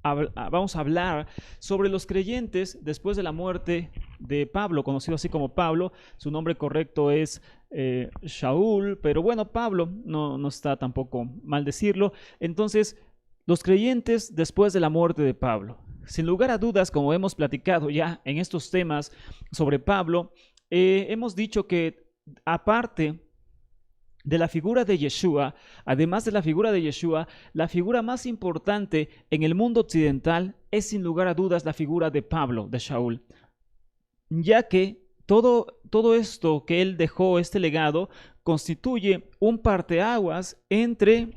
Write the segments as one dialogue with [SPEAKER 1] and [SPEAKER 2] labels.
[SPEAKER 1] vamos a hablar sobre los creyentes después de la muerte de Pablo, conocido así como Pablo. Su nombre correcto es Shaul, pero bueno, Pablo no está tampoco mal decirlo. Entonces, los creyentes después de la muerte de Pablo. Sin lugar a dudas, como hemos platicado ya en estos temas sobre Pablo, hemos dicho que aparte de la figura de Yeshua, además de la figura de Yeshua, la figura más importante en el mundo occidental es sin lugar a dudas la figura de Pablo, de Shaul, ya que todo esto que él dejó, este legado, constituye un parteaguas entre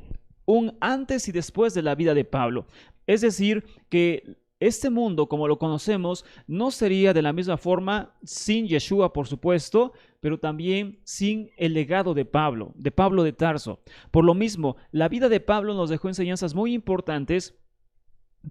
[SPEAKER 1] un antes y después de la vida de Pablo. Es decir, que este mundo, como lo conocemos, no sería de la misma forma sin Yeshua, por supuesto, pero también sin el legado de Pablo de Tarso. Por lo mismo, la vida de Pablo nos dejó enseñanzas muy importantes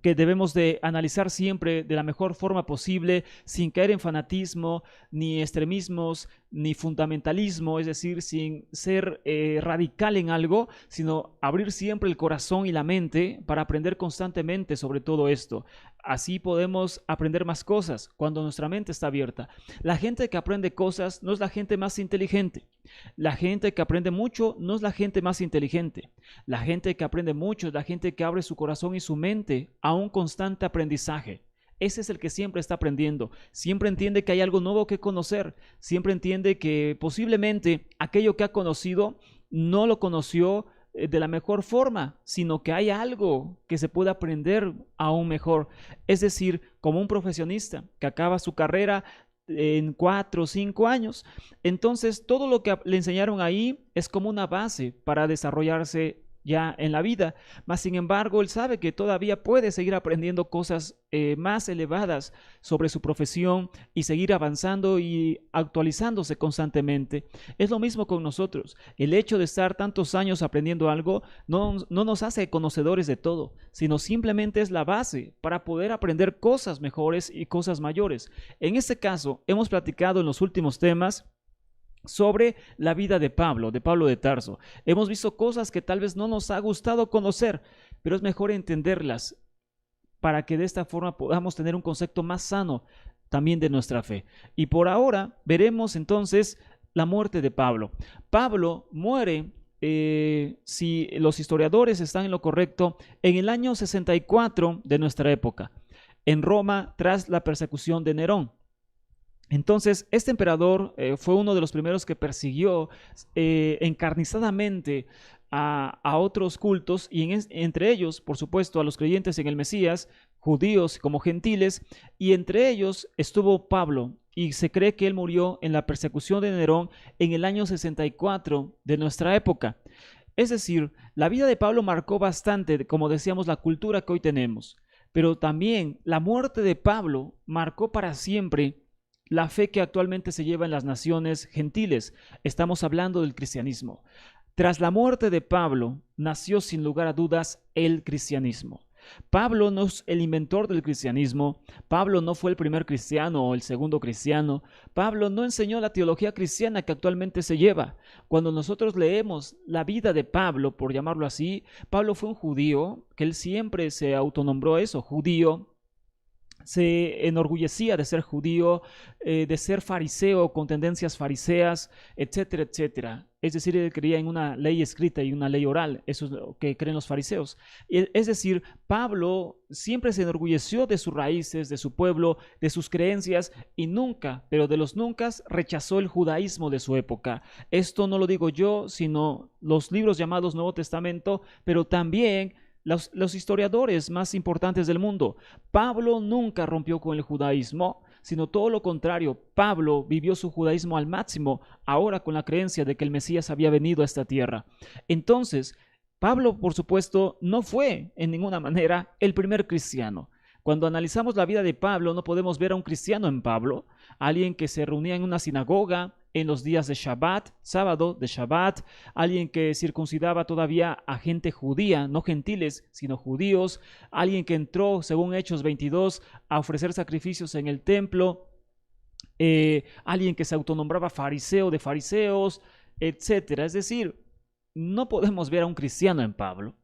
[SPEAKER 1] que debemos de analizar siempre de la mejor forma posible, sin caer en fanatismo, ni extremismos, ni fundamentalismo, es decir, sin ser radical en algo, sino abrir siempre el corazón y la mente para aprender constantemente sobre todo esto. Así podemos aprender más cosas cuando nuestra mente está abierta. La gente que aprende cosas no es la gente más inteligente. La gente que aprende mucho no es la gente más inteligente. La gente que aprende mucho es la gente que abre su corazón y su mente a un constante aprendizaje. Ese es el que siempre está aprendiendo, siempre entiende que hay algo nuevo que conocer, siempre entiende que posiblemente aquello que ha conocido no lo conoció de la mejor forma, sino que hay algo que se puede aprender aún mejor. Es decir, como un profesionista que acaba su carrera en 4 o 5 años, entonces todo lo que le enseñaron ahí es como una base para desarrollarse ya en la vida, mas sin embargo él sabe que todavía puede seguir aprendiendo cosas más elevadas sobre su profesión y seguir avanzando y actualizándose constantemente. Es lo mismo con nosotros. El hecho de estar tantos años aprendiendo algo no nos hace conocedores de todo, sino simplemente es la base para poder aprender cosas mejores y cosas mayores. En este caso, hemos platicado en los últimos temas sobre la vida de Pablo de Tarso. Hemos visto cosas que tal vez no nos ha gustado conocer, pero es mejor entenderlas para que de esta forma podamos tener un concepto más sano también de nuestra fe. Y por ahora veremos entonces la muerte de Pablo. Pablo muere, si los historiadores están en lo correcto, en el año 64 de nuestra época, en Roma, tras la persecución de Nerón. Entonces, este emperador fue uno de los primeros que persiguió encarnizadamente a otros cultos y entre ellos, por supuesto, a los creyentes en el Mesías, judíos como gentiles, y entre ellos estuvo Pablo, y se cree que él murió en la persecución de Nerón en el año 64 de nuestra época. Es decir, la vida de Pablo marcó bastante, como decíamos, la cultura que hoy tenemos, pero también la muerte de Pablo marcó para siempre la fe que actualmente se lleva en las naciones gentiles. Estamos hablando del cristianismo. Tras la muerte de Pablo, nació sin lugar a dudas el cristianismo. Pablo no es el inventor del cristianismo, Pablo no fue el primer cristiano o el segundo cristiano, Pablo no enseñó la teología cristiana que actualmente se lleva. Cuando nosotros leemos la vida de Pablo, por llamarlo así, Pablo fue un judío, que él siempre se autonombró eso, judío, se enorgullecía de ser judío, de ser fariseo con tendencias fariseas, etcétera, etcétera. Es decir, él creía en una ley escrita y una ley oral, eso es lo que creen los fariseos. Es decir, Pablo siempre se enorgulleció de sus raíces, de su pueblo, de sus creencias y nunca, pero de los nunca, rechazó el judaísmo de su época. Esto no lo digo yo, sino los libros llamados Nuevo Testamento, pero también los historiadores más importantes del mundo. Pablo nunca rompió con el judaísmo, sino todo lo contrario. Pablo vivió su judaísmo al máximo, ahora con la creencia de que el Mesías había venido a esta tierra. Entonces, Pablo, por supuesto, no fue en ninguna manera el primer cristiano. Cuando analizamos la vida de Pablo, no podemos ver a un cristiano en Pablo, alguien que se reunía en una sinagoga en los días de Shabbat, sábado de Shabbat, alguien que circuncidaba todavía a gente judía, no gentiles, sino judíos, alguien que entró, según Hechos 22, a ofrecer sacrificios en el templo, alguien que se autonombraba fariseo de fariseos, etcétera. Es decir, no podemos ver a un cristiano en Pablo,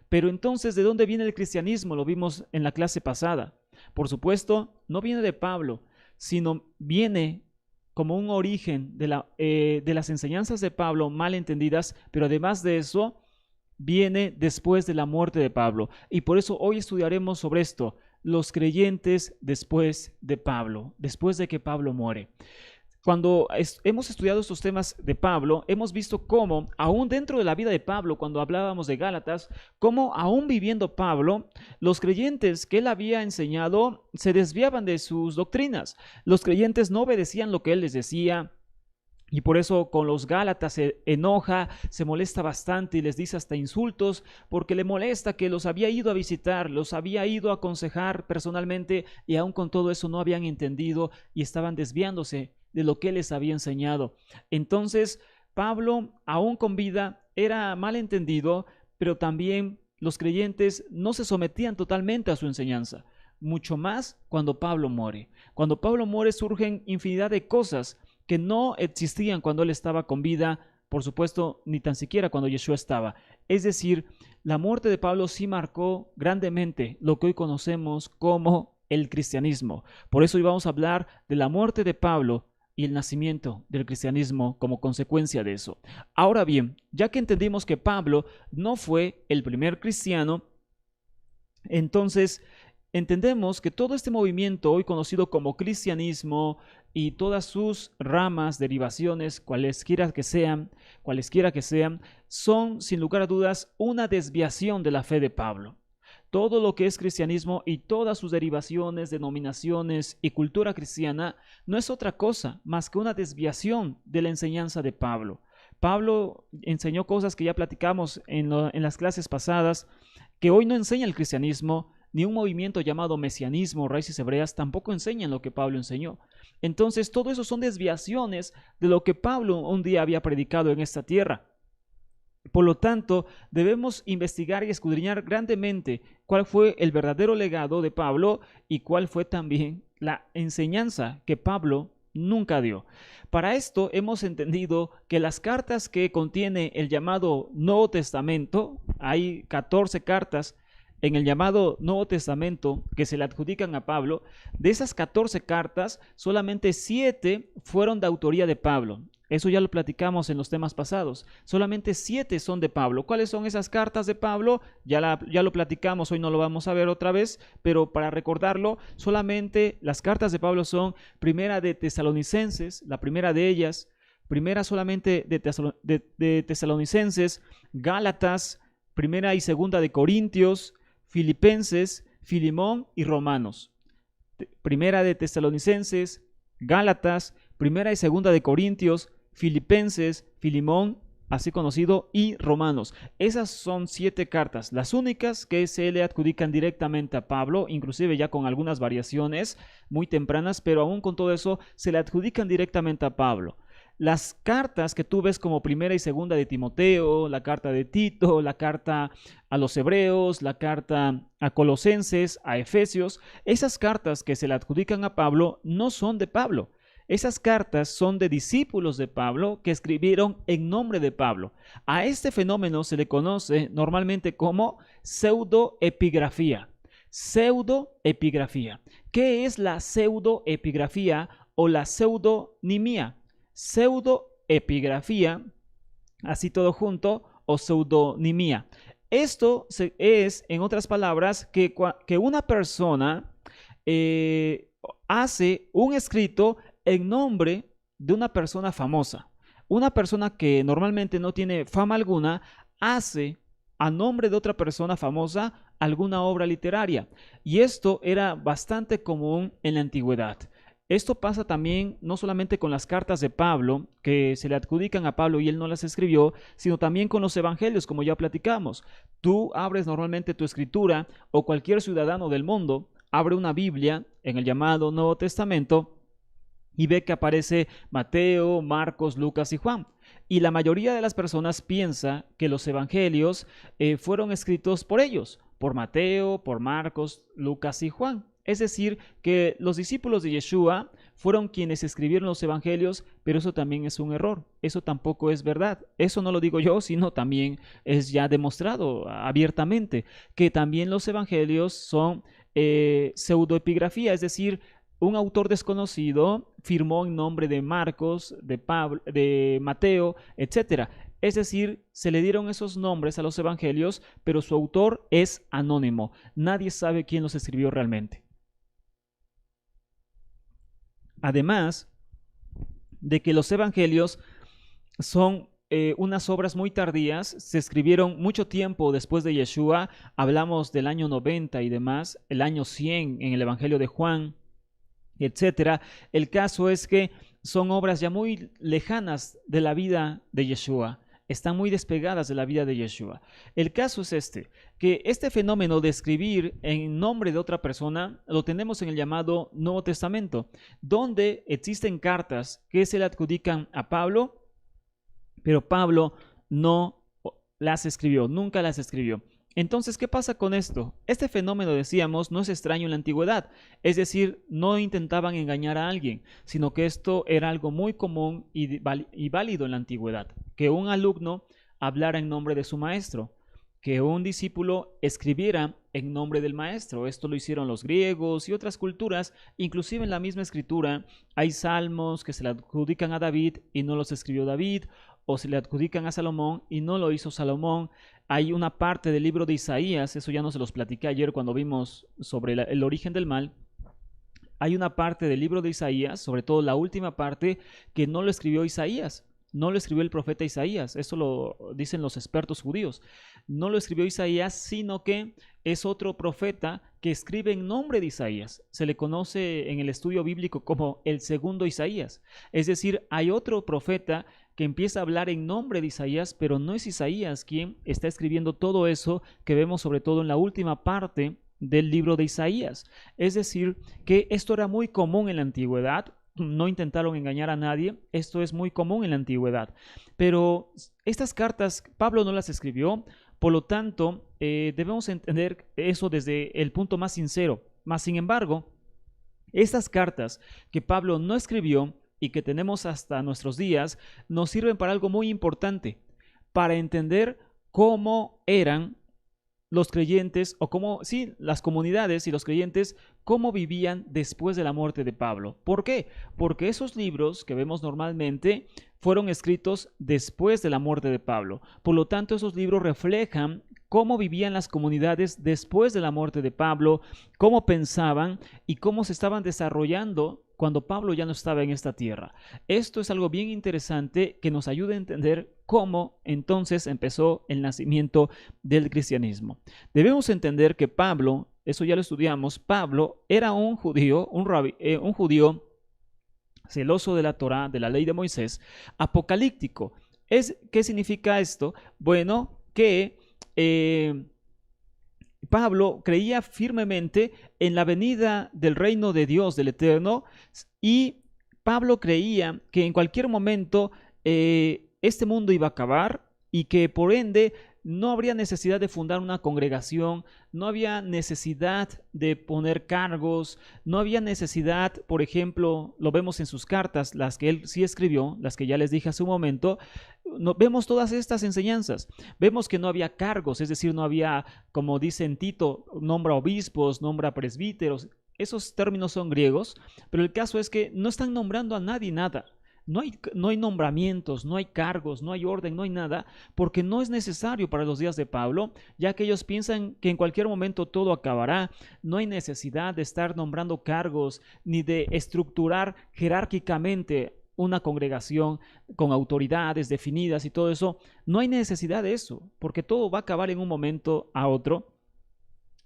[SPEAKER 1] Pero entonces, ¿de dónde viene el cristianismo? Lo vimos en la clase pasada. Por supuesto, no viene de Pablo, sino viene como un origen de las enseñanzas de Pablo mal entendidas, pero además de eso, viene después de la muerte de Pablo. Y por eso hoy estudiaremos sobre esto, los creyentes después de Pablo, después de que Pablo muere. Cuando hemos estudiado estos temas de Pablo, hemos visto cómo, aún dentro de la vida de Pablo, cuando hablábamos de Gálatas, cómo aún viviendo Pablo, los creyentes que él había enseñado se desviaban de sus doctrinas. Los creyentes no obedecían lo que él les decía. Y por eso con los Gálatas se enoja, se molesta bastante y les dice hasta insultos, porque le molesta que los había ido a visitar, los había ido a aconsejar personalmente y aún con todo eso no habían entendido y estaban desviándose de lo que él les había enseñado. Entonces, Pablo, aún con vida, era mal entendido, pero también los creyentes no se sometían totalmente a su enseñanza. Mucho más cuando Pablo muere. Cuando Pablo muere surgen infinidad de cosas que no existían cuando él estaba con vida, por supuesto, ni tan siquiera cuando Yeshua estaba. Es decir, la muerte de Pablo sí marcó grandemente lo que hoy conocemos como el cristianismo. Por eso hoy vamos a hablar de la muerte de Pablo y el nacimiento del cristianismo como consecuencia de eso. Ahora bien, ya que entendimos que Pablo no fue el primer cristiano, entonces entendemos que todo este movimiento hoy conocido como cristianismo y todas sus ramas, derivaciones, cualesquiera que sean, son sin lugar a dudas una desviación de la fe de Pablo. Todo lo que es cristianismo y todas sus derivaciones, denominaciones y cultura cristiana no es otra cosa más que una desviación de la enseñanza de Pablo. Pablo enseñó cosas que ya platicamos en las clases pasadas, que hoy no enseña el cristianismo, ni un movimiento llamado mesianismo o raíces hebreas tampoco enseñan lo que Pablo enseñó. Entonces, todo eso son desviaciones de lo que Pablo un día había predicado en esta tierra. Por lo tanto, debemos investigar y escudriñar grandemente cuál fue el verdadero legado de Pablo y cuál fue también la enseñanza que Pablo nunca dio. Para esto hemos entendido que las cartas que contiene el llamado Nuevo Testamento, hay 14 cartas en el llamado Nuevo Testamento que se le adjudican a Pablo. De esas 14 cartas, solamente 7 fueron de autoría de Pablo. Eso ya lo platicamos en los temas pasados. Solamente 7 son de Pablo. ¿Cuáles son esas cartas de Pablo? Ya lo platicamos, hoy no lo vamos a ver otra vez, pero para recordarlo, solamente las cartas de Pablo son Primera de Tesalonicenses, la primera de ellas, Primera solamente de Tesalonicenses, Gálatas, Primera y Segunda de Corintios, Filipenses, Filimón y Romanos. Primera de Tesalonicenses, Gálatas, Primera y Segunda de Corintios, Filipenses, Filimón, así conocido, y Romanos. Esas son 7 cartas, las únicas que se le adjudican directamente a Pablo, inclusive ya con algunas variaciones muy tempranas, pero aún con todo eso se le adjudican directamente a Pablo. Las cartas que tú ves como Primera y Segunda de Timoteo, la carta de Tito, la carta a los Hebreos, la carta a Colosenses, a Efesios, esas cartas que se le adjudican a Pablo no son de Pablo. Esas cartas son de discípulos de Pablo que escribieron en nombre de Pablo. A este fenómeno se le conoce normalmente como pseudoepigrafía. Pseudoepigrafía. ¿Qué es la pseudoepigrafía o la pseudonimia? Pseudoepigrafía, así todo junto, o pseudonimia. Esto es, en otras palabras, que una persona hace un escrito en nombre de una persona famosa. Una persona que normalmente no tiene fama alguna hace a nombre de otra persona famosa alguna obra literaria. Y esto era bastante común en la antigüedad. Esto pasa también no solamente con las cartas de Pablo, que se le adjudican a Pablo y él no las escribió, sino también con los evangelios, como ya platicamos. Tú abres normalmente tu escritura o cualquier ciudadano del mundo abre una Biblia en el llamado Nuevo Testamento y ve que aparece Mateo, Marcos, Lucas y Juan. Y la mayoría de las personas piensa que los evangelios fueron escritos por ellos, por Mateo, por Marcos, Lucas y Juan. Es decir, que los discípulos de Yeshua fueron quienes escribieron los evangelios, pero eso también es un error. Eso tampoco es verdad. Eso no lo digo yo, sino también es ya demostrado abiertamente que también los evangelios son pseudoepigrafía, es decir, un autor desconocido firmó en nombre de Marcos, de Pablo, de Mateo, etcétera. Es decir, se le dieron esos nombres a los evangelios, pero su autor es anónimo. Nadie sabe quién los escribió realmente. Además de que los evangelios son unas obras muy tardías, se escribieron mucho tiempo después de Yeshua, hablamos del año 90 y demás, el año 100 en el Evangelio de Juan, etcétera. El caso es que son obras ya muy lejanas de la vida de Yeshua, están muy despegadas de la vida de Yeshua. El caso es que este fenómeno de escribir en nombre de otra persona lo tenemos en el llamado Nuevo Testamento, donde existen cartas que se le adjudican a Pablo, pero Pablo no las escribió, nunca las escribió. Entonces, ¿qué pasa con esto? Este fenómeno, decíamos, no es extraño en la antigüedad, es decir, no intentaban engañar a alguien, sino que esto era algo muy común y válido en la antigüedad, que un alumno hablara en nombre de su maestro, que un discípulo escribiera en nombre del maestro. Esto lo hicieron los griegos y otras culturas, inclusive en la misma escritura hay salmos que se le adjudican a David y no los escribió David, o se le adjudican a Salomón y no lo hizo Salomón. Hay una parte del libro de Isaías, eso ya no se los platiqué ayer cuando vimos sobre el origen del mal. Hay una parte del libro de Isaías, sobre todo la última parte, que no lo escribió Isaías, no lo escribió el profeta Isaías, eso lo dicen los expertos judíos. No lo escribió Isaías, sino que es otro profeta que escribe en nombre de Isaías. Se le conoce en el estudio bíblico como el segundo Isaías. Es decir, hay otro profeta que empieza a hablar en nombre de Isaías, pero no es Isaías quien está escribiendo todo eso que vemos sobre todo en la última parte del libro de Isaías. Es decir, que esto era muy común en la antigüedad, no intentaron engañar a nadie, esto es muy común en la antigüedad, pero estas cartas Pablo no las escribió, por lo tanto debemos entender eso desde el punto más sincero. Mas, sin embargo, estas cartas que Pablo no escribió y que tenemos hasta nuestros días, nos sirven para algo muy importante, para entender cómo eran los creyentes, o cómo, sí, las comunidades y los creyentes, cómo vivían después de la muerte de Pablo. ¿Por qué? Porque esos libros que vemos normalmente fueron escritos después de la muerte de Pablo. Por lo tanto, esos libros reflejan cómo vivían las comunidades después de la muerte de Pablo, cómo pensaban y cómo se estaban desarrollando cuando Pablo ya no estaba en esta tierra. Esto es algo bien interesante que nos ayuda a entender cómo entonces empezó el nacimiento del cristianismo. Debemos entender que Pablo, eso ya lo estudiamos, Pablo era un judío, un judío celoso de la Torá, de la ley de Moisés, apocalíptico. ¿Qué significa esto? Bueno, que Pablo creía firmemente en la venida del reino de Dios, del Eterno, y Pablo creía que en cualquier momento este mundo iba a acabar y que por ende no habría necesidad de fundar una congregación, no había necesidad de poner cargos, no había necesidad, por ejemplo, lo vemos en sus cartas, las que él sí escribió, las que ya les dije hace un momento, vemos todas estas enseñanzas, vemos que no había cargos, es decir, no había, como dice en Tito, nombra obispos, nombra presbíteros, esos términos son griegos, pero el caso es que no están nombrando a nadie nada. No hay nombramientos, no hay cargos, no hay orden, no hay nada, porque no es necesario para los días de Pablo, ya que ellos piensan que en cualquier momento todo acabará. No hay necesidad de estar nombrando cargos ni de estructurar jerárquicamente una congregación con autoridades definidas y todo eso. No hay necesidad de eso, porque todo va a acabar en un momento a otro.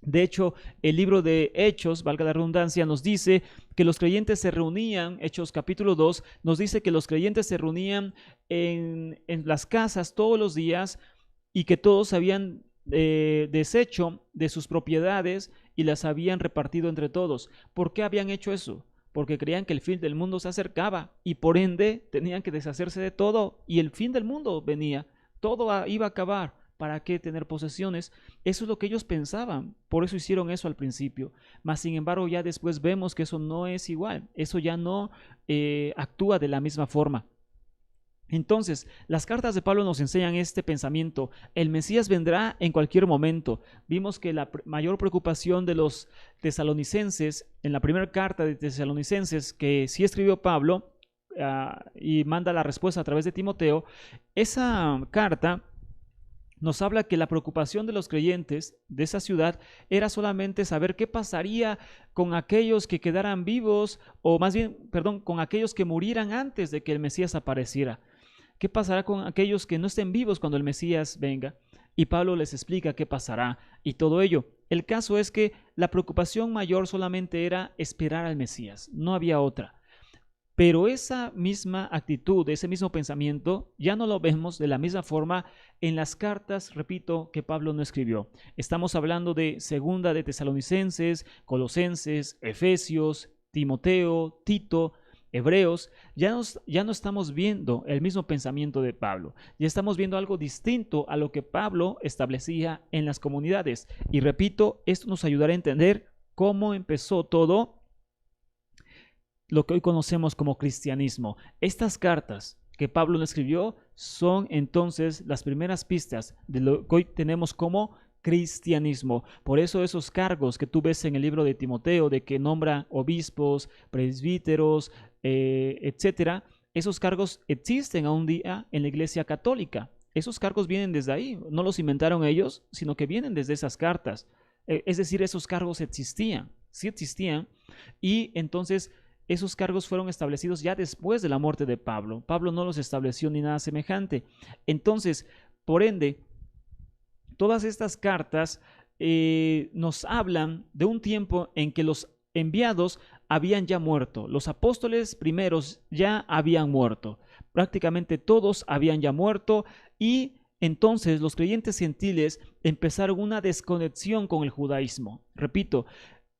[SPEAKER 1] De hecho, el libro de Hechos, valga la redundancia, nos dice que los creyentes se reunían, Hechos capítulo 2, nos dice que los creyentes se reunían en las casas todos los días y que todos habían deshecho de sus propiedades y las habían repartido entre todos. ¿Por qué habían hecho eso? Porque creían que el fin del mundo se acercaba y por ende tenían que deshacerse de todo y el fin del mundo venía, todo iba a acabar. ¿para qué tener posesiones? Eso es lo que ellos pensaban, por eso hicieron eso al principio. Mas sin embargo ya después vemos que eso no es igual, eso ya no actúa de la misma forma. Entonces, las cartas de Pablo nos enseñan este pensamiento: el Mesías vendrá en cualquier momento. Vimos que la mayor preocupación de los tesalonicenses, en la primera carta de Tesalonicenses, que sí escribió Pablo y manda la respuesta a través de Timoteo, esa carta nos habla que la preocupación de los creyentes de esa ciudad era solamente saber qué pasaría con aquellos que quedaran vivos, o más bien, perdón, con aquellos que murieran antes de que el Mesías apareciera. ¿Qué pasará con aquellos que no estén vivos cuando el Mesías venga? Y Pablo les explica qué pasará y todo ello. El caso es que la preocupación mayor solamente era esperar al Mesías, no había otra. Pero esa misma actitud, ese mismo pensamiento, ya no lo vemos de la misma forma en las cartas, repito, que Pablo no escribió. Estamos hablando de Segunda de Tesalonicenses, Colosenses, Efesios, Timoteo, Tito, Hebreos. Ya no estamos viendo el mismo pensamiento de Pablo. Ya estamos viendo algo distinto a lo que Pablo establecía en las comunidades. Y repito, esto nos ayudará a entender cómo empezó todo lo que hoy conocemos como cristianismo. Estas cartas que Pablo le escribió son entonces las primeras pistas de lo que hoy tenemos como cristianismo. Por eso esos cargos que tú ves en el libro de Timoteo, de que nombra obispos, presbíteros, etcétera, esos cargos existen aún día en la Iglesia Católica. Esos cargos vienen desde ahí, no los inventaron ellos, sino que vienen desde esas cartas. Es decir, esos cargos existían, sí existían, y entonces esos cargos fueron establecidos ya después de la muerte de Pablo. Pablo no los estableció ni nada semejante. Entonces, por ende, todas estas cartas nos hablan de un tiempo en que los enviados habían ya muerto. Los apóstoles primeros ya habían muerto. Prácticamente todos habían ya muerto, y entonces los creyentes gentiles empezaron una desconexión con el judaísmo. Repito,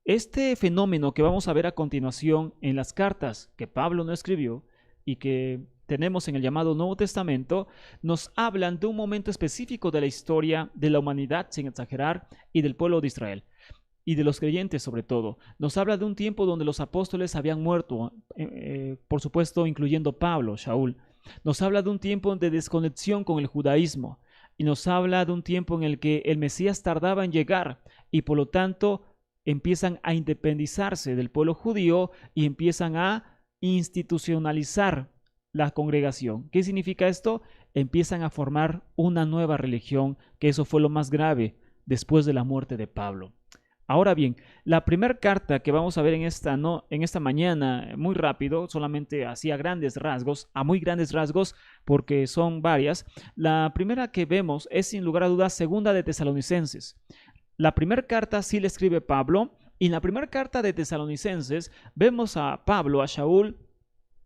[SPEAKER 1] este fenómeno que vamos a ver a continuación en las cartas que Pablo no escribió y que tenemos en el llamado Nuevo Testamento, nos hablan de un momento específico de la historia de la humanidad, sin exagerar, y del pueblo de Israel, y de los creyentes sobre todo. Nos habla de un tiempo donde los apóstoles habían muerto, por supuesto incluyendo Pablo, Shaul. Nos habla de un tiempo de desconexión con el judaísmo, y nos habla de un tiempo en el que el Mesías tardaba en llegar, y por lo tanto empiezan a independizarse del pueblo judío y empiezan a institucionalizar la congregación. ¿Qué significa esto? Empiezan a formar una nueva religión, que eso fue lo más grave después de la muerte de Pablo. Ahora bien, la primera carta que vamos a ver en esta mañana, muy rápido, solamente así a grandes rasgos, a muy grandes rasgos, porque son varias. La primera que vemos es sin lugar a dudas Segunda de Tesalonicenses. La primera carta sí le escribe Pablo, y en la primera carta de Tesalonicenses vemos a Pablo, a Shaul,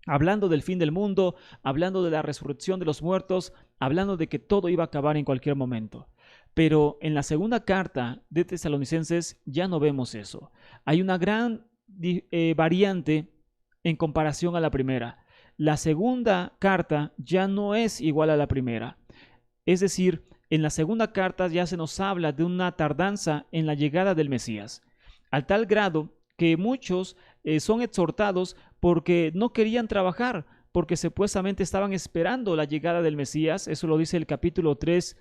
[SPEAKER 1] hablando del fin del mundo, hablando de la resurrección de los muertos, hablando de que todo iba a acabar en cualquier momento. Pero en la segunda carta de Tesalonicenses ya no vemos eso. Hay una gran variante en comparación a la primera. La segunda carta ya no es igual a la primera. Es decir, en la segunda carta ya se nos habla de una tardanza en la llegada del Mesías, al tal grado que muchos son exhortados porque no querían trabajar, porque supuestamente estaban esperando la llegada del Mesías. Eso lo dice el capítulo 3,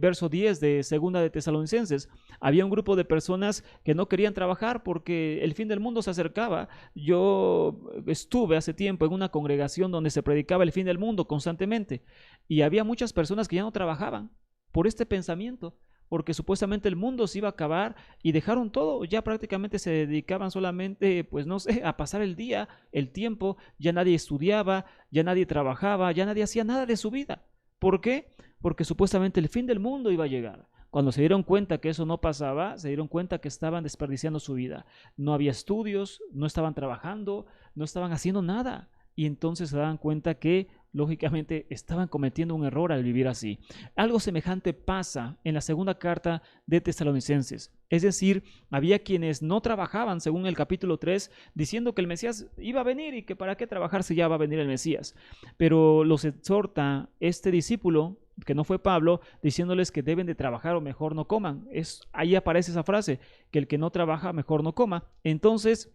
[SPEAKER 1] verso 10 de Segunda de Tesalonicenses. Había un grupo de personas que no querían trabajar porque el fin del mundo se acercaba. Yo estuve hace tiempo en una congregación donde se predicaba el fin del mundo constantemente, y había muchas personas que ya no trabajaban por este pensamiento, porque supuestamente el mundo se iba a acabar, y dejaron todo. Ya prácticamente se dedicaban solamente, pues no sé, a pasar el día, el tiempo. Ya nadie estudiaba, ya nadie trabajaba, ya nadie hacía nada de su vida. ¿Por qué? Porque supuestamente el fin del mundo iba a llegar. Cuando se dieron cuenta que eso no pasaba, se dieron cuenta que estaban desperdiciando su vida. No había estudios, no estaban trabajando, no estaban haciendo nada. Y entonces se dan cuenta que lógicamente estaban cometiendo un error al vivir así. Algo semejante pasa en la segunda carta de Tesalonicenses. Es decir, había quienes no trabajaban, según el capítulo 3, diciendo que el Mesías iba a venir y que para qué trabajar si ya va a venir el Mesías. Pero los exhorta este discípulo, que no fue Pablo, diciéndoles que deben de trabajar o mejor no coman. Ahí aparece esa frase, que el que no trabaja mejor no coma. Entonces,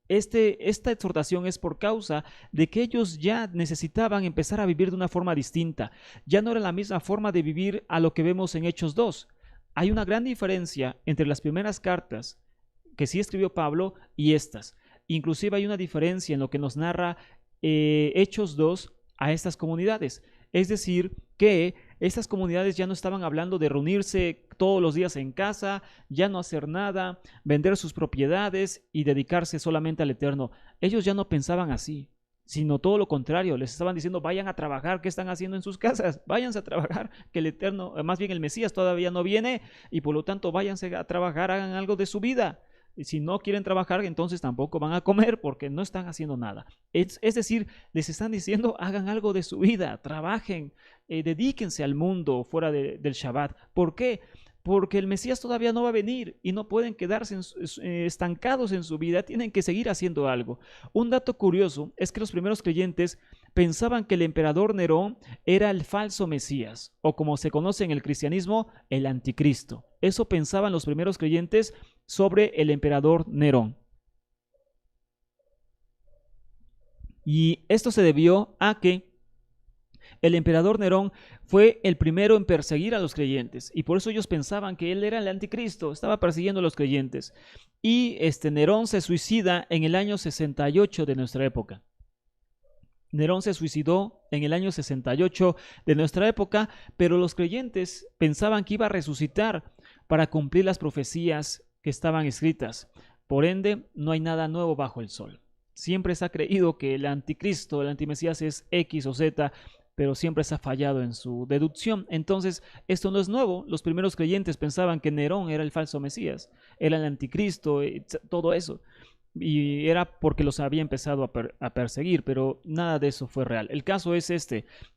[SPEAKER 1] esta exhortación es por causa de que ellos ya necesitaban empezar a vivir de una forma distinta. Ya no era la misma forma de vivir a lo que vemos en Hechos 2. Hay una gran diferencia entre las primeras cartas que sí escribió Pablo y estas. Inclusive hay una diferencia en lo que nos narra Hechos 2 a estas comunidades. Es decir, que estas comunidades ya no estaban hablando de reunirse todos los días en casa, ya no hacer nada, vender sus propiedades y dedicarse solamente al Eterno. Ellos ya no pensaban así, sino todo lo contrario. Les estaban diciendo, vayan a trabajar. ¿Qué están haciendo en sus casas? Váyanse a trabajar, que el Eterno, más bien el Mesías todavía no viene, y por lo tanto váyanse a trabajar, hagan algo de su vida. Y si no quieren trabajar, entonces tampoco van a comer porque no están haciendo nada. Es decir, les están diciendo, hagan algo de su vida, trabajen, dedíquense al mundo fuera del Shabbat. ¿Por qué? Porque el Mesías todavía no va a venir y no pueden quedarse estancados en su vida, tienen que seguir haciendo algo. Un dato curioso es que los primeros creyentes pensaban que el emperador Nerón era el falso Mesías, o como se conoce en el cristianismo, el anticristo. Eso pensaban los primeros creyentes sobre el emperador Nerón. Y esto se debió a que el emperador Nerón fue el primero en perseguir a los creyentes y por eso ellos pensaban que él era el anticristo, estaba persiguiendo a los creyentes. Y Nerón se suicida en el año 68 de nuestra época. Nerón se suicidó en el año 68 de nuestra época, pero los creyentes pensaban que iba a resucitar para cumplir las profecías que estaban escritas. Por ende, no hay nada nuevo bajo el sol. Siempre se ha creído que el anticristo, el antimesías es X o Z, pero siempre se ha fallado en su deducción. Entonces, esto no es nuevo. Los primeros creyentes pensaban que Nerón era el falso Mesías, era el anticristo, todo eso. Y era porque los había empezado a perseguir, pero nada de eso fue real. El caso es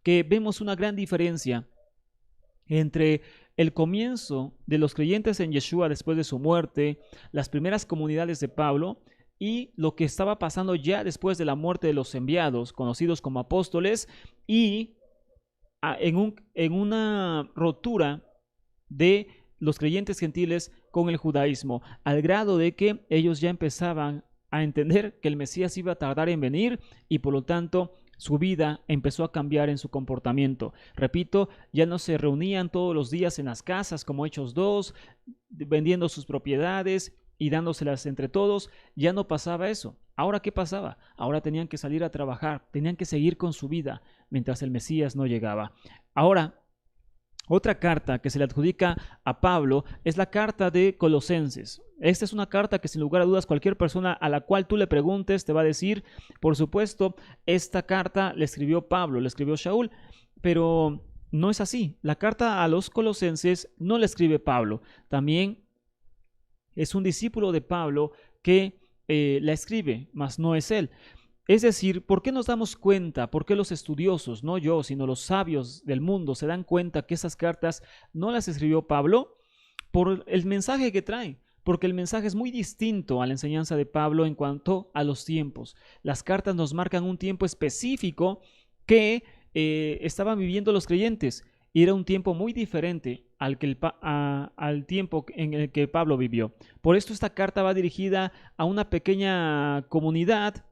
[SPEAKER 1] que vemos una gran diferencia entre el comienzo de los creyentes en Yeshua después de su muerte, las primeras comunidades de Pablo, y lo que estaba pasando ya después de la muerte de los enviados, conocidos como apóstoles, y en una rotura de los creyentes gentiles con el judaísmo, al grado de que ellos ya empezaban a entender que el Mesías iba a tardar en venir y por lo tanto su vida empezó a cambiar en su comportamiento. Repito, ya no se reunían todos los días en las casas como Hechos 2, vendiendo sus propiedades y dándoselas entre todos. Ya no pasaba eso. ¿Ahora qué pasaba? Ahora tenían que salir a trabajar, tenían que seguir con su vida mientras el Mesías no llegaba. Ahora, otra carta que se le adjudica a Pablo es la carta de Colosenses. Esta es una carta que sin lugar a dudas cualquier persona a la cual tú le preguntes te va a decir, por supuesto, esta carta le escribió Pablo, le escribió Shaul, pero no es así. La carta a los Colosenses no la escribe Pablo. También es un discípulo de Pablo que la escribe, mas no es él. Es decir, ¿por qué nos damos cuenta? ¿Por qué los estudiosos, no yo, sino los sabios del mundo, se dan cuenta que esas cartas no las escribió Pablo? Por el mensaje que trae, porque el mensaje es muy distinto a la enseñanza de Pablo en cuanto a los tiempos. Las cartas nos marcan un tiempo específico que estaban viviendo los creyentes y era un tiempo muy diferente al tiempo en el que Pablo vivió. Por esto esta carta va dirigida a una pequeña comunidad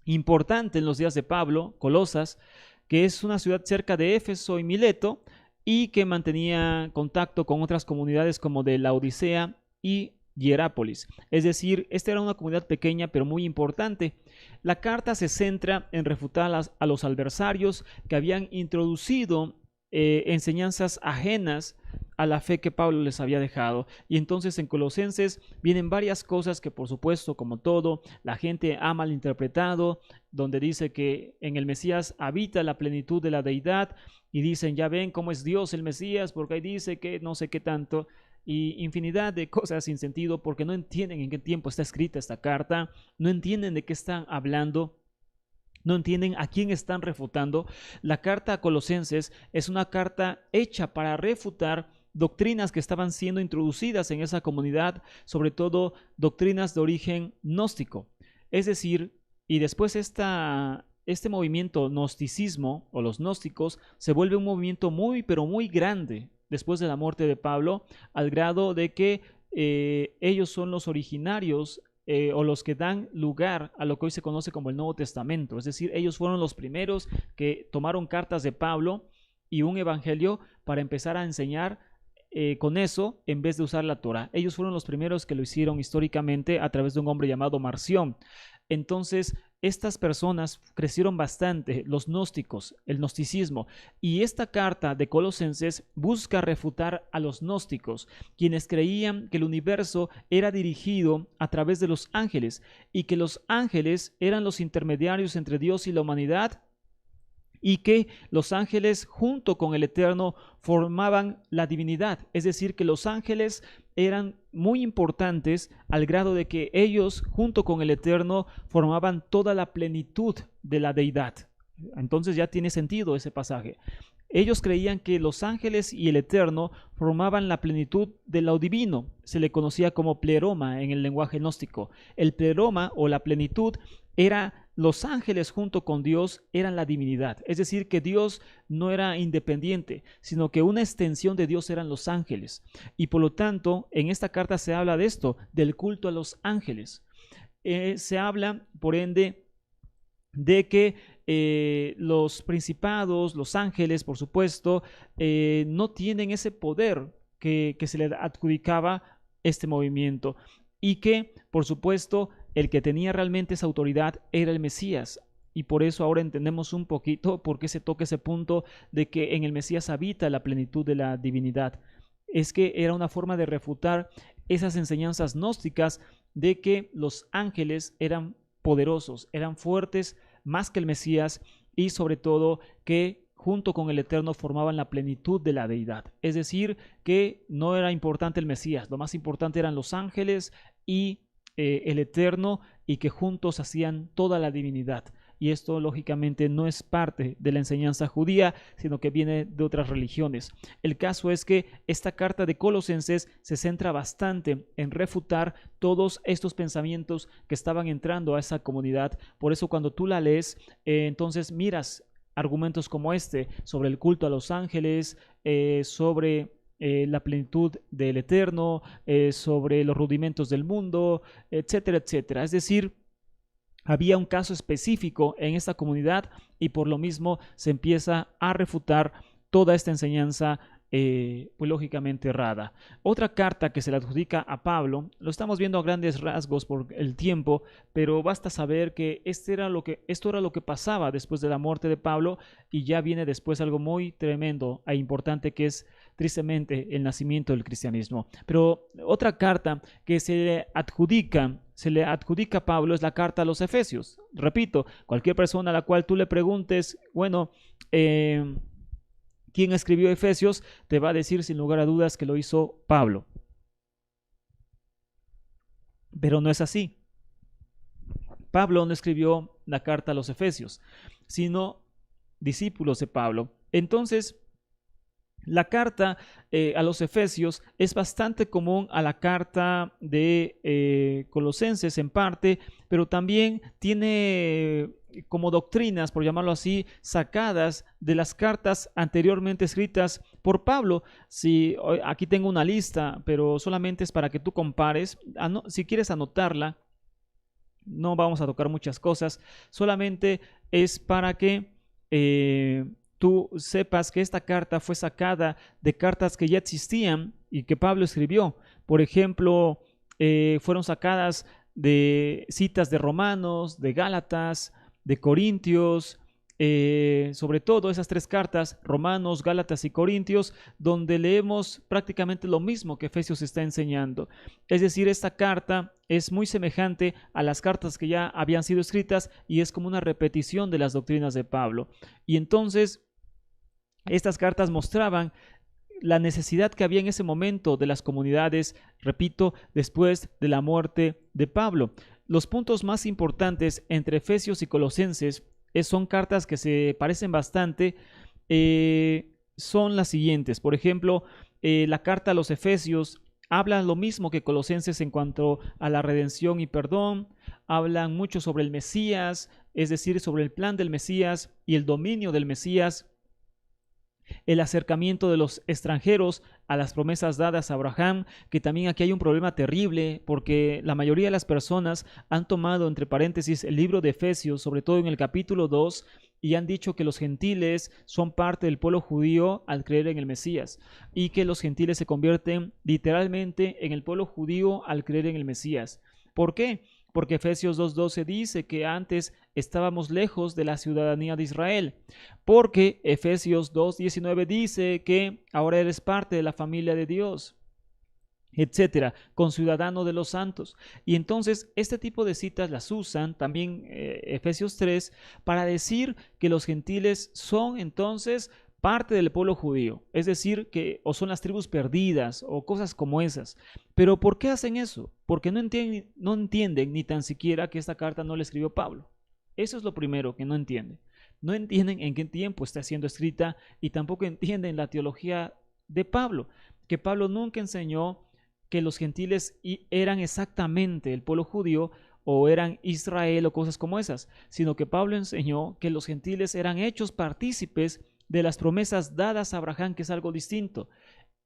[SPEAKER 1] importante en los días de Pablo, Colosas, que es una ciudad cerca de Éfeso y Mileto y que mantenía contacto con otras comunidades como de Laodicea y Hierápolis. Es decir, esta era una comunidad pequeña pero muy importante. La carta se centra en refutar a los adversarios que habían introducido enseñanzas ajenas a la fe que Pablo les había dejado. Y entonces en Colosenses vienen varias cosas que por supuesto, como todo, la gente ha malinterpretado, donde dice que en el Mesías habita la plenitud de la deidad y dicen, ya ven cómo es Dios el Mesías, porque ahí dice que no sé qué tanto, y infinidad de cosas sin sentido porque no entienden en qué tiempo está escrita esta carta, no entienden de qué están hablando. no entienden a quién están refutando. La carta a Colosenses es una carta hecha para refutar doctrinas que estaban siendo introducidas en esa comunidad, sobre todo doctrinas de origen gnóstico. Es decir, y después este movimiento gnosticismo o los gnósticos se vuelve un movimiento muy, pero muy grande después de la muerte de Pablo, al grado de que ellos son los originarios o los que dan lugar a lo que hoy se conoce como el Nuevo Testamento. Es decir, ellos fueron los primeros que tomaron cartas de Pablo y un evangelio para empezar a enseñar con eso en vez de usar la Torá. Ellos fueron los primeros que lo hicieron históricamente a través de un hombre llamado Marción. Entonces, estas personas crecieron bastante, los gnósticos, el gnosticismo, y esta carta de Colosenses busca refutar a los gnósticos, quienes creían que el universo era dirigido a través de los ángeles y que los ángeles eran los intermediarios entre Dios y la humanidad, y que los ángeles junto con el Eterno formaban la divinidad. Es decir, que los ángeles eran muy importantes al grado de que ellos junto con el Eterno formaban toda la plenitud de la deidad. Entonces ya tiene sentido ese pasaje. Ellos creían que los ángeles y el Eterno formaban la plenitud de lo divino. Se le conocía como pleroma en el lenguaje gnóstico. El pleroma o la plenitud era los ángeles junto con Dios, eran la divinidad. Es decir, que Dios no era independiente, sino que una extensión de Dios eran los ángeles. Y por lo tanto, en esta carta se habla de esto, del culto a los ángeles. Se habla, por ende, de que los principados, los ángeles, por supuesto, no tienen ese poder que se le adjudicaba este movimiento, y que, por supuesto, el que tenía realmente esa autoridad era el Mesías. Y por eso ahora entendemos un poquito por qué se toca ese punto de que en el Mesías habita la plenitud de la divinidad. Es que era una forma de refutar esas enseñanzas gnósticas de que los ángeles eran poderosos, eran fuertes más que el Mesías, y sobre todo que junto con el Eterno formaban la plenitud de la deidad. Es decir, que no era importante el Mesías, lo más importante eran los ángeles y el Eterno, y que juntos hacían toda la divinidad. Y esto lógicamente no es parte de la enseñanza judía, sino que viene de otras religiones. El caso es que esta carta de Colosenses se centra bastante en refutar todos estos pensamientos que estaban entrando a esa comunidad. Por eso cuando tú la lees, entonces miras argumentos como este sobre el culto a los ángeles, sobre la plenitud del Eterno, sobre los rudimentos del mundo, etcétera, etcétera. Es decir, había un caso específico en esta comunidad, y por lo mismo se empieza a refutar toda esta enseñanza pues lógicamente errada. Otra carta que se le adjudica a Pablo, lo estamos viendo a grandes rasgos por el tiempo, pero basta saber que esto era lo que pasaba después de la muerte de Pablo, y ya viene después algo muy tremendo e importante, que es tristemente el nacimiento del cristianismo. Pero otra carta que se le adjudica a Pablo es la carta a los Efesios. Repito, cualquier persona a la cual tú le preguntes, bueno, ¿quién escribió Efesios?, te va a decir sin lugar a dudas que lo hizo Pablo. Pero no es así. Pablo no escribió la carta a los Efesios, sino discípulos de Pablo. Entonces, la carta a los Efesios es bastante común a la carta de Colosenses en parte, pero también tiene como doctrinas, por llamarlo así, sacadas de las cartas anteriormente escritas por Pablo. Aquí tengo una lista, pero solamente es para que tú compares. Si quieres anotarla, no vamos a tocar muchas cosas, solamente es para que tú sepas que esta carta fue sacada de cartas que ya existían y que Pablo escribió. Por ejemplo, fueron sacadas de citas de Romanos, de Gálatas, de Corintios, sobre todo esas tres cartas, Romanos, Gálatas y Corintios, donde leemos prácticamente lo mismo que Efesios está enseñando. Es decir, esta carta es muy semejante a las cartas que ya habían sido escritas, y es como una repetición de las doctrinas de Pablo. Y entonces, estas cartas mostraban la necesidad que había en ese momento de las comunidades, repito, después de la muerte de Pablo. Los puntos más importantes entre Efesios y Colosenses son cartas que se parecen bastante, son las siguientes. Por ejemplo, la carta a los Efesios habla lo mismo que Colosenses en cuanto a la redención y perdón. Hablan mucho sobre el Mesías, es decir, sobre el plan del Mesías y el dominio del Mesías, el acercamiento de los extranjeros a las promesas dadas a Abraham, que también aquí hay un problema terrible porque la mayoría de las personas han tomado entre paréntesis el libro de Efesios, sobre todo en el capítulo 2, y han dicho que los gentiles son parte del pueblo judío al creer en el Mesías y que los gentiles se convierten literalmente en el pueblo judío al creer en el Mesías. ¿Por qué? Porque Efesios 2:12 dice que antes estábamos lejos de la ciudadanía de Israel, porque Efesios 2:19 dice que ahora eres parte de la familia de Dios, etcétera, conciudadano de los santos. Y entonces este tipo de citas las usan también Efesios 3 para decir que los gentiles son entonces parte del pueblo judío, es decir, que o son las tribus perdidas o cosas como esas. Pero ¿por qué hacen eso? Porque no entienden ni tan siquiera que esta carta no la escribió Pablo. Eso es lo primero que no entienden. No entienden en qué tiempo está siendo escrita y tampoco entienden la teología de Pablo, que Pablo nunca enseñó que los gentiles eran exactamente el pueblo judío o eran Israel o cosas como esas, sino que Pablo enseñó que los gentiles eran hechos partícipes de las promesas dadas a Abraham, que es algo distinto.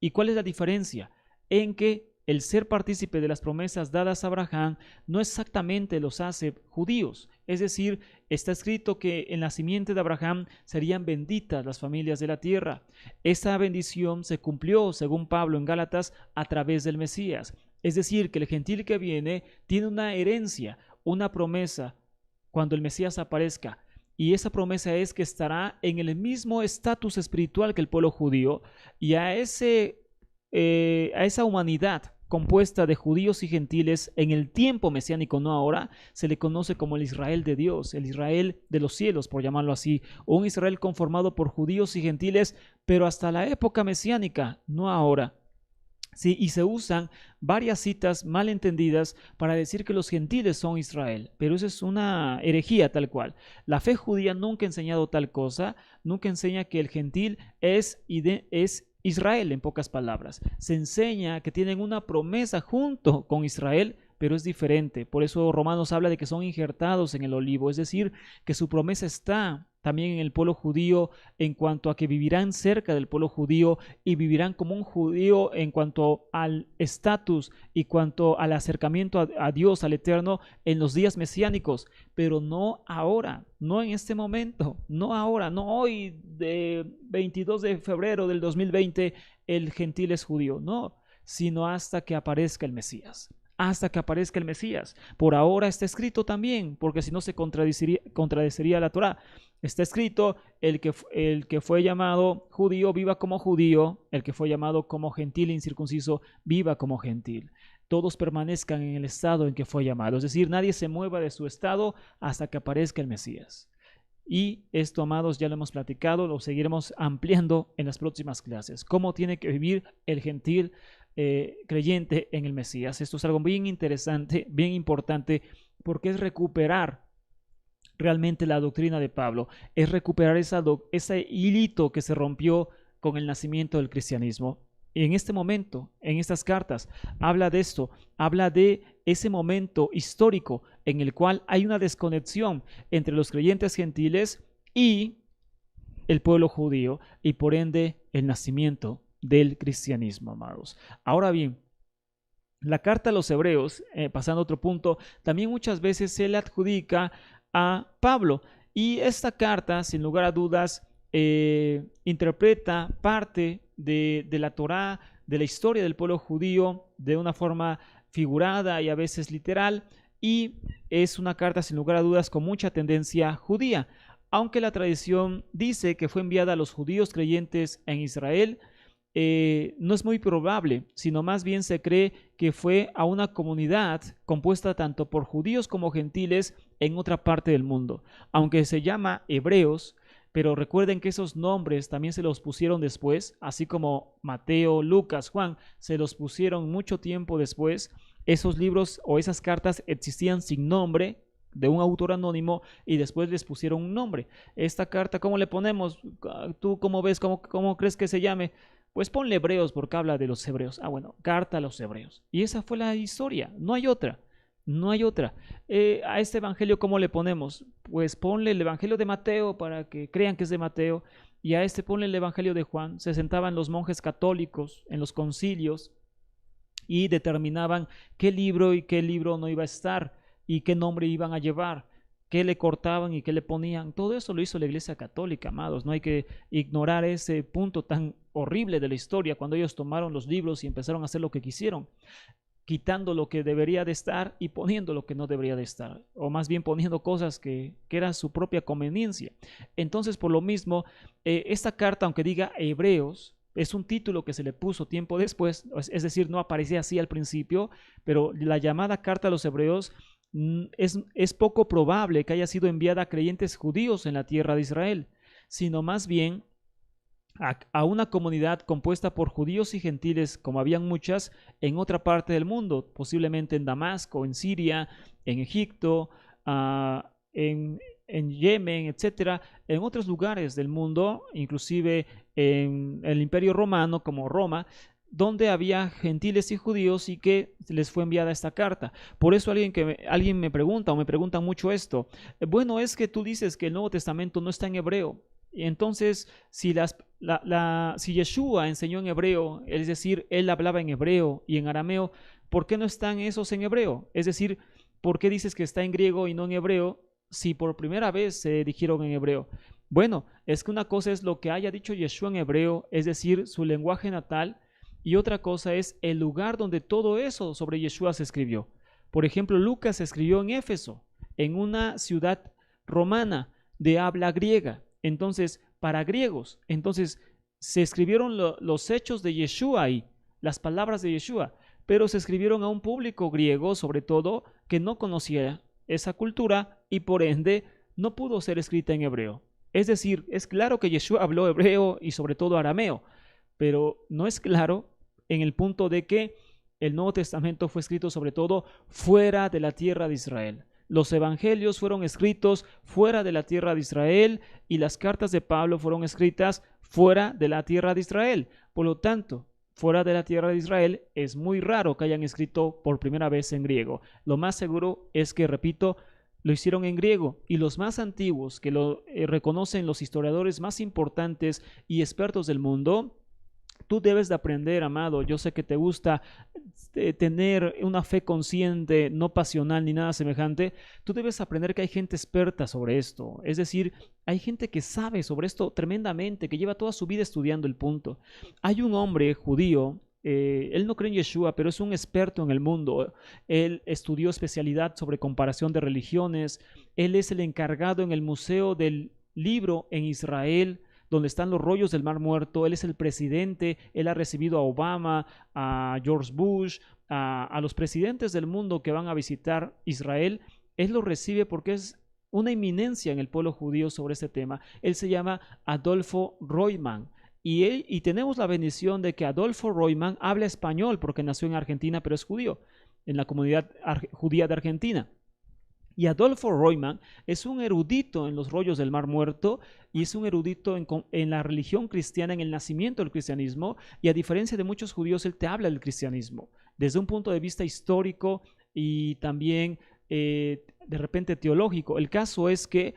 [SPEAKER 1] ¿Y cuál es la diferencia? En que el ser partícipe de las promesas dadas a Abraham no exactamente los hace judíos. Es decir, está escrito que en la simiente de Abraham serían benditas las familias de la tierra. Esa bendición se cumplió, según Pablo en Gálatas, a través del Mesías. Es decir, que el gentil que viene tiene una herencia, una promesa cuando el Mesías aparezca. Y esa promesa es que estará en el mismo estatus espiritual que el pueblo judío, y a esa humanidad compuesta de judíos y gentiles en el tiempo mesiánico, no ahora, se le conoce como el Israel de Dios, el Israel de los cielos, por llamarlo así, o un Israel conformado por judíos y gentiles, pero hasta la época mesiánica, no ahora. Sí, y se usan varias citas mal entendidas para decir que los gentiles son Israel, pero eso es una herejía tal cual. La fe judía nunca ha enseñado tal cosa, nunca enseña que el gentil es Israel, en pocas palabras. Se enseña que tienen una promesa junto con Israel, pero es diferente. Por eso Romanos habla de que son injertados en el olivo, es decir, que su promesa está también en el pueblo judío en cuanto a que vivirán cerca del pueblo judío y vivirán como un judío en cuanto al estatus y cuanto al acercamiento a Dios, al Eterno, en los días mesiánicos, pero no ahora, no en este momento, no ahora, no hoy de 22 de febrero del 2020 el gentil es judío, no, sino hasta que aparezca el Mesías. Hasta que aparezca el Mesías. Por ahora está escrito también, porque si no se contradeciría la Torá. Está escrito, el que fue llamado judío viva como judío, el que fue llamado como gentil e incircunciso viva como gentil. Todos permanezcan en el estado en que fue llamado, es decir, nadie se mueva de su estado hasta que aparezca el Mesías. Y esto, amados, ya lo hemos platicado, lo seguiremos ampliando en las próximas clases. ¿Cómo tiene que vivir el gentil creyente en el Mesías? Esto es algo bien interesante, bien importante, porque es recuperar realmente la doctrina de Pablo, es recuperar ese hilito que se rompió con el nacimiento del cristianismo. Y en este momento, en estas cartas, habla de esto, habla de ese momento histórico en el cual hay una desconexión entre los creyentes gentiles y el pueblo judío, y por ende el nacimiento del cristianismo, amados. Ahora bien, la carta a los hebreos, pasando a otro punto, también muchas veces se le adjudica a Pablo, y esta carta, sin lugar a dudas, interpreta parte de la Torá, de la historia del pueblo judío, de una forma figurada y a veces literal, y es una carta, sin lugar a dudas, con mucha tendencia judía, aunque la tradición dice que fue enviada a los judíos creyentes en Israel. No es muy probable, sino más bien se cree que fue a una comunidad compuesta tanto por judíos como gentiles en otra parte del mundo, aunque se llama hebreos. Pero recuerden que esos nombres también se los pusieron después, así como Mateo, Lucas, Juan, se los pusieron mucho tiempo después. Esos libros o esas cartas existían sin nombre de un autor anónimo y después les pusieron un nombre. Esta carta, ¿cómo le ponemos? ¿Tú cómo ves? ¿Cómo crees que se llame? Pues ponle Hebreos porque habla de los hebreos. Ah, bueno, carta a los hebreos. Y esa fue la historia, no hay otra. No hay otra. A este evangelio, ¿cómo le ponemos? Pues ponle el evangelio de Mateo para que crean que es de Mateo. Y a este ponle el evangelio de Juan. Se sentaban los monjes católicos en los concilios y determinaban qué libro y qué libro no iba a estar y qué nombre iban a llevar, qué le cortaban y qué le ponían. Todo eso lo hizo la Iglesia Católica, amados. No hay que ignorar ese punto tan horrible de la historia cuando ellos tomaron los libros y empezaron a hacer lo que quisieron, quitando lo que debería de estar y poniendo lo que no debería de estar, o más bien poniendo cosas que eran su propia conveniencia. Entonces, por lo mismo, esta carta, aunque diga Hebreos, es un título que se le puso tiempo después, es decir, no aparecía así al principio, pero la llamada carta a los Hebreos es poco probable que haya sido enviada a creyentes judíos en la tierra de Israel, sino más bien a una comunidad compuesta por judíos y gentiles, como habían muchas, en otra parte del mundo, posiblemente en Damasco, en Siria, en Egipto, en Yemen, etcétera, en otros lugares del mundo, inclusive en el Imperio Romano, como Roma, donde había gentiles y judíos y que les fue enviada esta carta. Por eso alguien me pregunta o me preguntan mucho esto. Bueno, es que tú dices que el Nuevo Testamento no está en hebreo. Y entonces, si Yeshua enseñó en hebreo, es decir, él hablaba en hebreo y en arameo, ¿por qué no están esos en hebreo? Es decir, ¿por qué dices que está en griego y no en hebreo si por primera vez se dijeron en hebreo? Bueno, es que una cosa es lo que haya dicho Yeshua en hebreo, es decir, su lenguaje natal, y otra cosa es el lugar donde todo eso sobre Yeshua se escribió. Por ejemplo, Lucas escribió en Éfeso, en una ciudad romana de habla griega. Entonces, para griegos, entonces se escribieron los hechos de Yeshua ahí, las palabras de Yeshua, pero se escribieron a un público griego, sobre todo, que no conocía esa cultura y por ende no pudo ser escrita en hebreo. Es decir, es claro que Yeshua habló hebreo y sobre todo arameo, pero no es claro en el punto de que el Nuevo Testamento fue escrito sobre todo fuera de la tierra de Israel. Los evangelios fueron escritos fuera de la tierra de Israel y las cartas de Pablo fueron escritas fuera de la tierra de Israel. Por lo tanto, fuera de la tierra de Israel es muy raro que hayan escrito por primera vez en griego. Lo más seguro es que, repito, lo hicieron en griego y los más antiguos que lo reconocen los historiadores más importantes y expertos del mundo. Tú debes de aprender, amado. Yo sé que te gusta tener una fe consciente, no pasional ni nada semejante. Tú debes aprender que hay gente experta sobre esto. Es decir, hay gente que sabe sobre esto tremendamente, que lleva toda su vida estudiando el punto. Hay un hombre judío, él no cree en Yeshua, pero es un experto en el mundo. Él estudió especialidad sobre comparación de religiones. Él es el encargado en el Museo del Libro en Israel, donde están los rollos del Mar Muerto. Él es el presidente, él ha recibido a Obama, a George Bush, a los presidentes del mundo que van a visitar Israel. Él lo recibe porque es una eminencia en el pueblo judío sobre este tema. Él se llama Adolfo Royman. Y tenemos la bendición de que Adolfo Royman habla español porque nació en Argentina, pero es judío, en la comunidad judía de Argentina. Y Adolfo Royman es un erudito en los rollos del Mar Muerto y es un erudito en la religión cristiana, en el nacimiento del cristianismo, y a diferencia de muchos judíos, él te habla del cristianismo desde un punto de vista histórico y también de repente teológico. El caso es que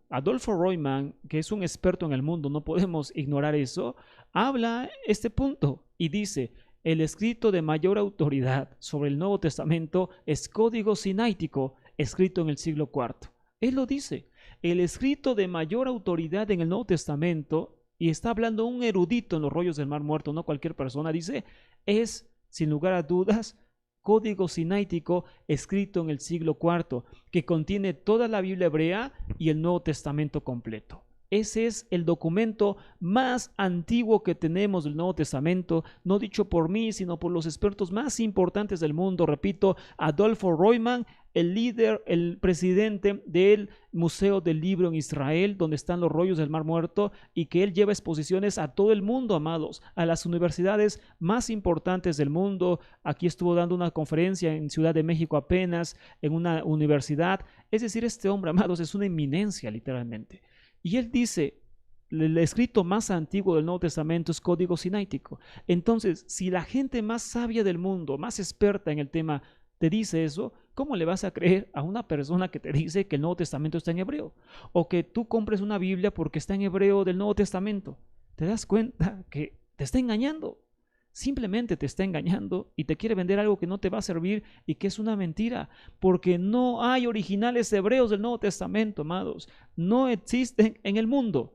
[SPEAKER 1] Adolfo Royman, que es un experto en el mundo, no podemos ignorar eso, habla este punto y dice: el escrito de mayor autoridad sobre el Nuevo Testamento es Código Sinaítico, escrito en el siglo IV. Él lo dice, el escrito de mayor autoridad en el Nuevo Testamento, y está hablando un erudito en los rollos del Mar Muerto, no cualquier persona, dice, es, sin lugar a dudas, Código Sinaítico, escrito en el siglo IV, que contiene toda la Biblia hebrea y el Nuevo Testamento completo. Ese es el documento más antiguo que tenemos del Nuevo Testamento, no dicho por mí, sino por los expertos más importantes del mundo. Repito, Adolfo Royman el líder, el presidente del Museo del Libro en Israel, donde están los rollos del Mar Muerto, y que él lleva exposiciones a todo el mundo, amados, a las universidades más importantes del mundo. Aquí estuvo dando una conferencia en Ciudad de México apenas, en una universidad. Es decir, este hombre, amados, es una eminencia literalmente. Y él dice, el escrito más antiguo del Nuevo Testamento es Código Sinaítico. Entonces, si la gente más sabia del mundo, más experta en el tema, te dice eso, ¿cómo le vas a creer a una persona que te dice que el Nuevo Testamento está en hebreo? O que tú compres una Biblia porque está en hebreo del Nuevo Testamento. ¿Te das cuenta que te está engañando? Simplemente te está engañando y te quiere vender algo que no te va a servir y que es una mentira, porque no hay originales hebreos del Nuevo Testamento, amados. No existen en el mundo.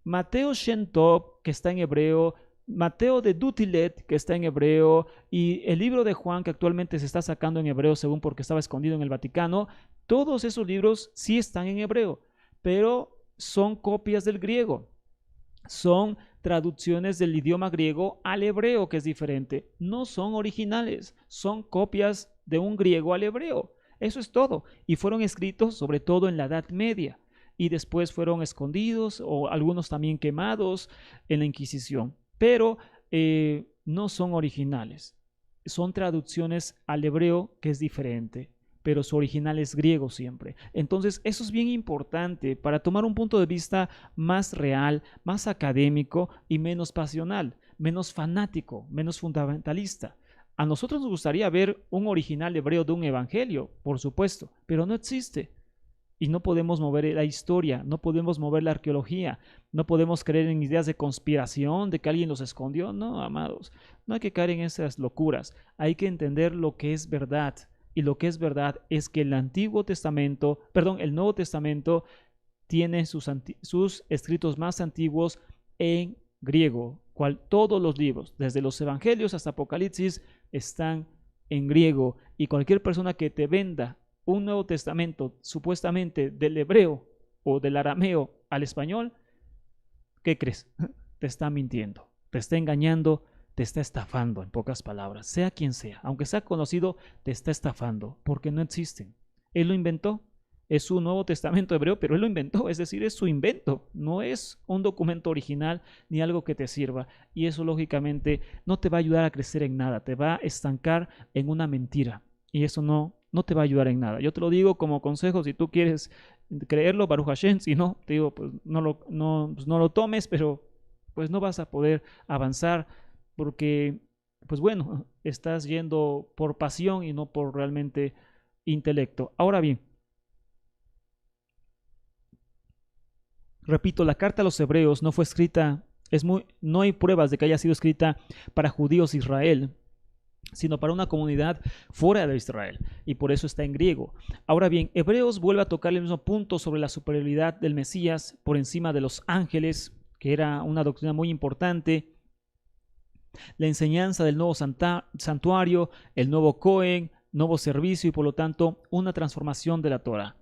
[SPEAKER 1] Mateo Shen Tov, que está en hebreo, Mateo de Dutilet, que está en hebreo, y el libro de Juan, que actualmente se está sacando en hebreo según porque estaba escondido en el Vaticano, todos esos libros sí están en hebreo, pero son copias del griego, son traducciones del idioma griego al hebreo, que es diferente, no son originales, son copias de un griego al hebreo, eso es todo, y fueron escritos sobre todo en la Edad Media, y después fueron escondidos o algunos también quemados en la Inquisición, pero no son originales, son traducciones al hebreo, que es diferente, pero su original es griego siempre. Entonces eso es bien importante para tomar un punto de vista más real, más académico y menos pasional, menos fanático, menos fundamentalista. A nosotros nos gustaría ver un original hebreo de un evangelio, por supuesto, pero no existe. Y no podemos mover la historia, no podemos mover la arqueología, no podemos creer en ideas de conspiración, de que alguien los escondió. No, amados, no hay que caer en esas locuras. Hay que entender lo que es verdad. Y lo que es verdad es que el el Nuevo Testamento tiene sus escritos más antiguos en griego, cual todos los libros, desde los Evangelios hasta Apocalipsis, están en griego. Y cualquier persona que te venda un Nuevo Testamento supuestamente del hebreo o del arameo al español, ¿qué crees? Te está mintiendo, te está engañando, te está estafando, en pocas palabras. Sea quien sea, aunque sea conocido, te está estafando, porque no existen. Él lo inventó, es su Nuevo Testamento hebreo, pero él lo inventó, es decir, es su invento, no es un documento original ni algo que te sirva. Y eso lógicamente no te va a ayudar a crecer en nada, te va a estancar en una mentira. Y eso no te va a ayudar en nada. Yo te lo digo como consejo, si tú quieres creerlo, Baruch Hashem, si no, te digo, pues no lo tomes, pero pues no vas a poder avanzar porque, pues bueno, estás yendo por pasión y no por realmente intelecto. Ahora bien, repito, la carta a los hebreos no fue escrita, no hay pruebas de que haya sido escrita para judíos de Israel, sino para una comunidad fuera de Israel, y por eso está en griego. Ahora bien, Hebreos vuelve a tocar el mismo punto sobre la superioridad del Mesías por encima de los ángeles, que era una doctrina muy importante, la enseñanza del nuevo santuario, el nuevo Cohen, nuevo servicio y por lo tanto una transformación de la Torah,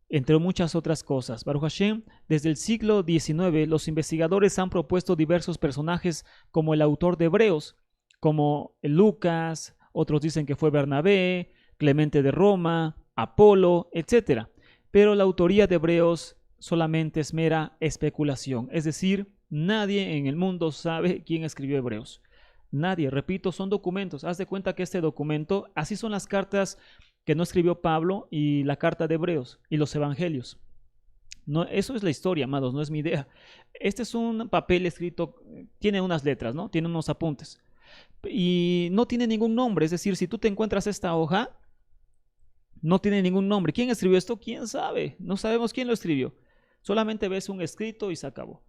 [SPEAKER 1] entre muchas otras cosas. Baruch Hashem, desde el siglo XIX los investigadores han propuesto diversos personajes como el autor de Hebreos, como Lucas, otros dicen que fue Bernabé, Clemente de Roma, Apolo, etc. Pero la autoría de Hebreos solamente es mera especulación, es decir, nadie en el mundo sabe quién escribió Hebreos. Nadie, repito, son documentos. Haz de cuenta que este documento, así son las cartas que no escribió Pablo y la carta de Hebreos y los evangelios. No, eso es la historia, amados, no es mi idea. Este es un papel escrito, tiene unas letras, ¿no? Tiene unos apuntes. Y no tiene ningún nombre, es decir, si tú te encuentras esta hoja, no tiene ningún nombre. ¿Quién escribió esto? ¿Quién sabe? No sabemos quién lo escribió. Solamente ves un escrito y se acabó.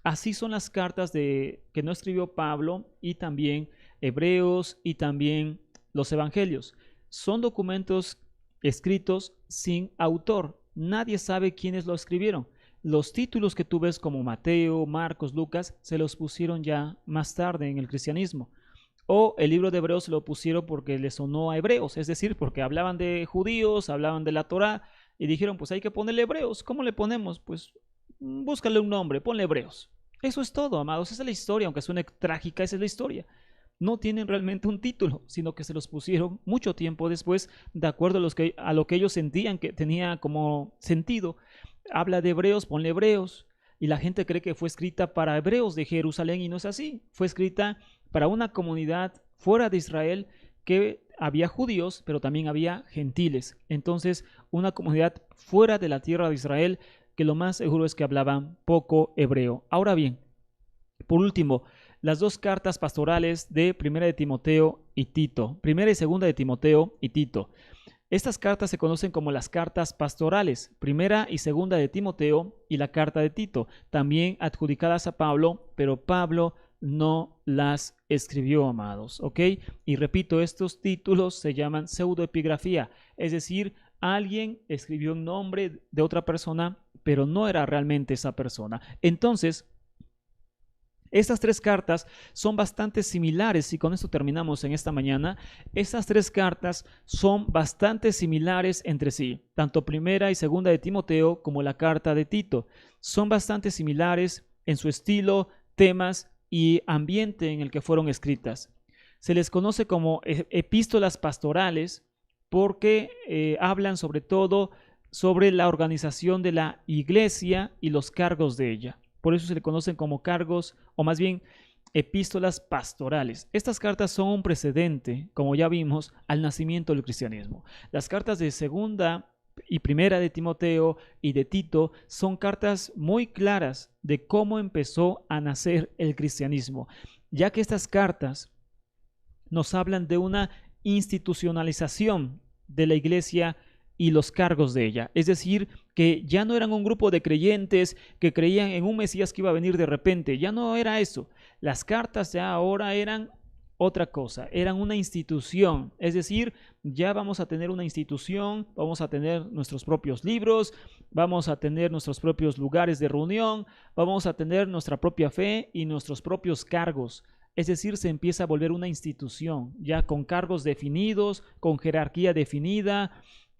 [SPEAKER 1] Así son las cartas que no escribió Pablo y también Hebreos y también los evangelios. Son documentos escritos sin autor. Nadie sabe quiénes lo escribieron. Los títulos que tú ves como Mateo, Marcos, Lucas, se los pusieron ya más tarde en el cristianismo. O el libro de Hebreos se lo pusieron porque le sonó a hebreos, es decir, porque hablaban de judíos, hablaban de la Torá y dijeron, pues hay que ponerle Hebreos. ¿Cómo le ponemos? Pues búscale un nombre, ponle Hebreos. Eso es todo, amados. Esa es la historia, aunque suene trágica, esa es la historia. no tienen realmente un título, sino que se los pusieron mucho tiempo después, de acuerdo a lo que ellos sentían que tenía como sentido. Habla de hebreos, ponle hebreos, y la gente cree que fue escrita para hebreos de Jerusalén y no es así. Fue escrita para una comunidad fuera de Israel, que había judíos, pero también había gentiles. Entonces, una comunidad fuera de la tierra de Israel, que lo más seguro es que hablaban poco hebreo. Ahora bien, por último, las dos cartas pastorales de Primera de Timoteo y Tito. Primera y Segunda de Timoteo y Tito. Estas cartas se conocen como las cartas pastorales, Primera y Segunda de Timoteo y la carta de Tito, también adjudicadas a Pablo, pero Pablo no las escribió, amados, ¿ok? Y repito, estos títulos se llaman pseudoepigrafía, es decir, alguien escribió un nombre de otra persona, pero no era realmente esa persona. Entonces, estas tres cartas son bastante similares y con esto terminamos en esta mañana. Estas tres cartas son bastante similares entre sí, tanto Primera y Segunda de Timoteo como la carta de Tito. Son bastante similares en su estilo, temas y ambiente en el que fueron escritas. Se les conoce como epístolas pastorales porque hablan sobre todo sobre la organización de la iglesia y los cargos de ella. Por eso se le conocen como cargos, o más bien epístolas pastorales. Estas cartas son un precedente, como ya vimos, al nacimiento del cristianismo. Las cartas de Segunda y Primera de Timoteo y de Tito son cartas muy claras de cómo empezó a nacer el cristianismo, ya que estas cartas nos hablan de una institucionalización de la iglesia y los cargos de ella. Es decir, que ya no eran un grupo de creyentes que creían en un Mesías que iba a venir de repente. Ya no era eso. Las cartas ya ahora eran otra cosa, eran una institución. Es decir, ya vamos a tener una institución, vamos a tener nuestros propios libros, vamos a tener nuestros propios lugares de reunión, vamos a tener nuestra propia fe y nuestros propios cargos. Es decir, se empieza a volver una institución, ya con cargos definidos, con jerarquía definida,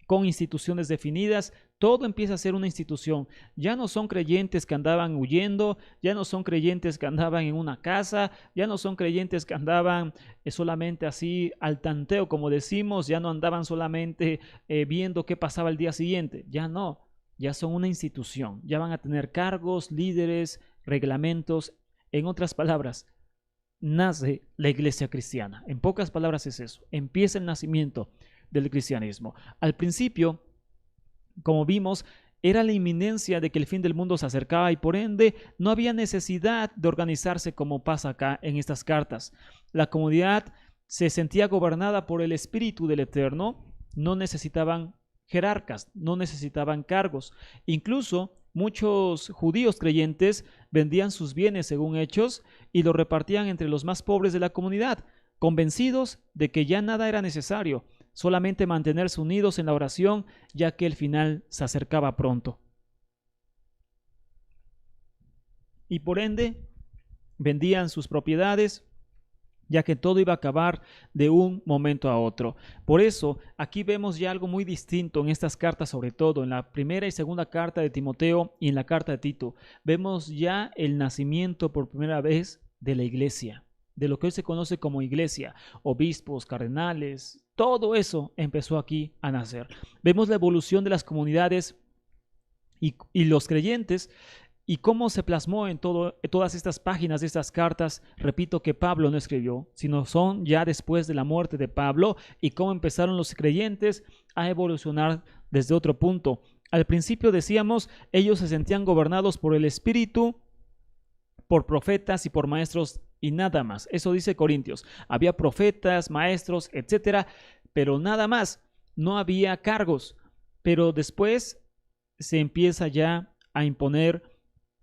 [SPEAKER 1] con instituciones definidas, todo empieza a ser una institución. Ya no son creyentes que andaban huyendo, ya no son creyentes que andaban en una casa, ya no son creyentes que andaban solamente así al tanteo, como decimos, ya no andaban solamente viendo qué pasaba el día siguiente, ya no, ya son una institución, ya van a tener cargos, líderes, reglamentos. En otras palabras, nace la iglesia cristiana. En pocas palabras es eso, empieza el nacimiento del cristianismo. Al principio, como vimos, era la inminencia de que el fin del mundo se acercaba y por ende no había necesidad de organizarse como pasa acá en estas cartas. La comunidad se sentía gobernada por el Espíritu del Eterno, no necesitaban jerarcas, no necesitaban cargos. Incluso muchos judíos creyentes vendían sus bienes según Hechos y los repartían entre los más pobres de la comunidad, convencidos de que ya nada era necesario, solamente mantenerse unidos en la oración, ya que el final se acercaba pronto. Y por ende, vendían sus propiedades, ya que todo iba a acabar de un momento a otro. Por eso, aquí vemos ya algo muy distinto en estas cartas, sobre todo en la primera y segunda carta de Timoteo y en la carta de Tito. Vemos ya el nacimiento por primera vez de la iglesia, de lo que hoy se conoce como iglesia, obispos, cardenales, todo eso empezó aquí a nacer. Vemos la evolución de las comunidades y los creyentes y cómo se plasmó en todas estas páginas de estas cartas. Repito que Pablo no escribió, sino son ya después de la muerte de Pablo y cómo empezaron los creyentes a evolucionar desde otro punto. Al principio decíamos, ellos se sentían gobernados por el Espíritu, por profetas y por maestros y nada más. Eso dice Corintios. Había profetas, maestros, etcétera, pero nada más. No había cargos. Pero después se empieza ya a imponer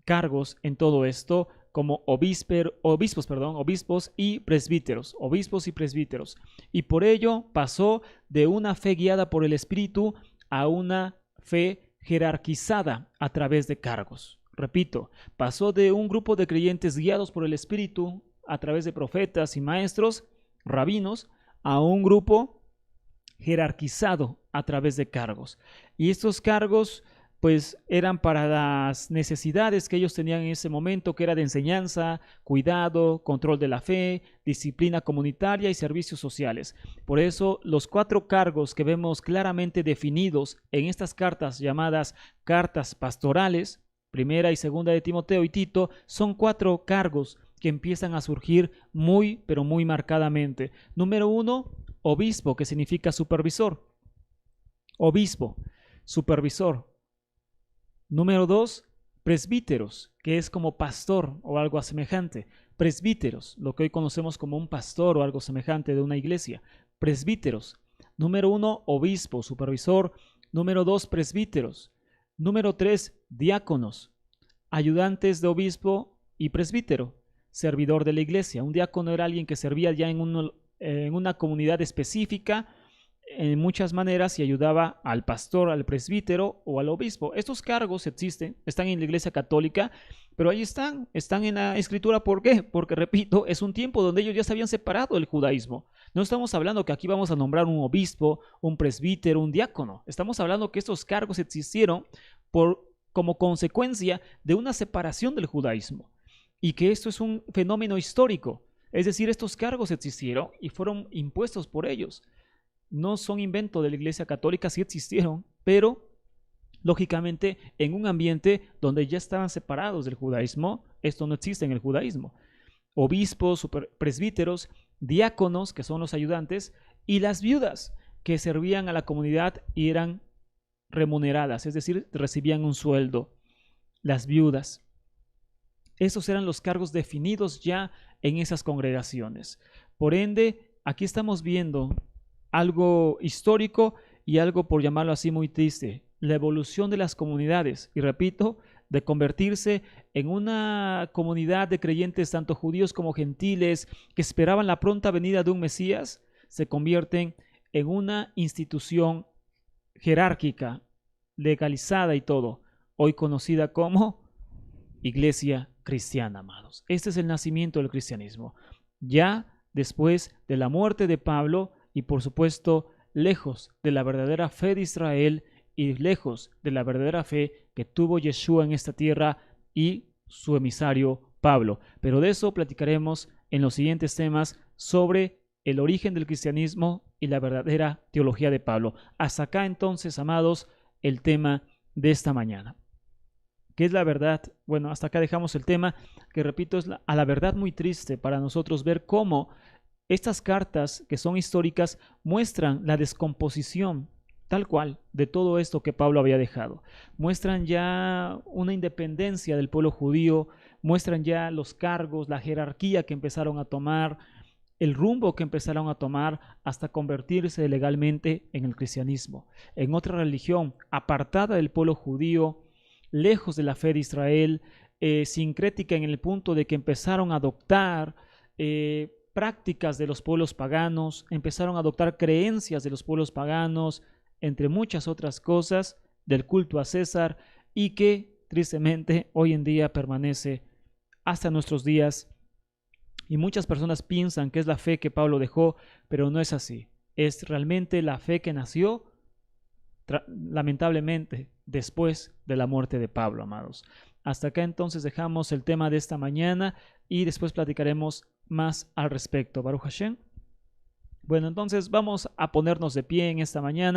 [SPEAKER 1] cargos en todo esto, como obispos y presbíteros, obispos y presbíteros. Y por ello pasó de una fe guiada por el Espíritu a una fe jerarquizada a través de cargos. Repito, pasó de un grupo de creyentes guiados por el Espíritu a través de profetas y maestros, rabinos, a un grupo jerarquizado a través de cargos. Y estos cargos pues eran para las necesidades que ellos tenían en ese momento, que era de enseñanza, cuidado, control de la fe, disciplina comunitaria y servicios sociales. Por eso los 4 cargos que vemos claramente definidos en estas cartas llamadas cartas pastorales, primera y segunda de Timoteo y Tito, son 4 cargos que empiezan a surgir muy, pero muy marcadamente. Número 1, obispo, que significa supervisor. Obispo, supervisor. Número 2, presbíteros, que es como pastor o algo semejante. Presbíteros, lo que hoy conocemos como un pastor o algo semejante de una iglesia. Presbíteros. Número 1, obispo, supervisor. Número 2, presbíteros. Número 3, diáconos, ayudantes de obispo y presbítero, servidor de la iglesia. Un diácono era alguien que servía ya en una comunidad específica, en muchas maneras, y ayudaba al pastor, al presbítero o al obispo. Estos cargos existen, están en la iglesia católica, pero ahí están en la escritura. ¿Por qué? Porque, repito, es un tiempo donde ellos ya se habían separado del judaísmo. No estamos hablando que aquí vamos a nombrar un obispo, un presbítero, un diácono. Estamos hablando que estos cargos existieron como consecuencia de una separación del judaísmo, y que esto es un fenómeno histórico. Es decir, estos cargos existieron y fueron impuestos por ellos. No son invento de la Iglesia Católica, sí existieron, pero lógicamente en un ambiente donde ya estaban separados del judaísmo. Esto no existe en el judaísmo. Obispos, presbíteros, diáconos, que son los ayudantes, y las viudas, que servían a la comunidad y eran remuneradas, es decir, recibían un sueldo. Las viudas. Esos eran los cargos definidos ya en esas congregaciones. Por ende, aquí estamos viendo algo histórico y algo, por llamarlo así, muy triste: la evolución de las comunidades, y repito, de convertirse en una comunidad de creyentes, tanto judíos como gentiles, que esperaban la pronta venida de un Mesías, se convierten en una institución jerárquica, legalizada y todo, hoy conocida como Iglesia Cristiana, amados. Este es el nacimiento del cristianismo, ya después de la muerte de Pablo, y por supuesto lejos de la verdadera fe de Israel y lejos de la verdadera fe que tuvo Yeshua en esta tierra y su emisario Pablo. Pero de eso platicaremos en los siguientes temas, sobre el origen del cristianismo y la verdadera teología de Pablo. Hasta acá entonces, amados, el tema de esta mañana. ¿Qué es la verdad? Bueno, hasta acá dejamos el tema, que repito, es a la verdad muy triste para nosotros ver cómo estas cartas, que son históricas, muestran la descomposición tal cual de todo esto que Pablo había dejado. Muestran ya una independencia del pueblo judío, muestran ya los cargos, la jerarquía que empezaron a tomar, el rumbo que empezaron a tomar hasta convertirse legalmente en el cristianismo, en otra religión apartada del pueblo judío, lejos de la fe de Israel, sincrética en el punto de que empezaron a adoptar prácticas de los pueblos paganos, empezaron a adoptar creencias de los pueblos paganos, entre muchas otras cosas, del culto a César, y que tristemente hoy en día permanece hasta nuestros días. Y muchas personas piensan que es la fe que Pablo dejó, pero no es así. Es realmente la fe que nació, lamentablemente, después de la muerte de Pablo, amados. Hasta acá entonces dejamos el tema de esta mañana y después platicaremos más al respecto. Baruch Hashem. Bueno, entonces vamos a ponernos de pie en esta mañana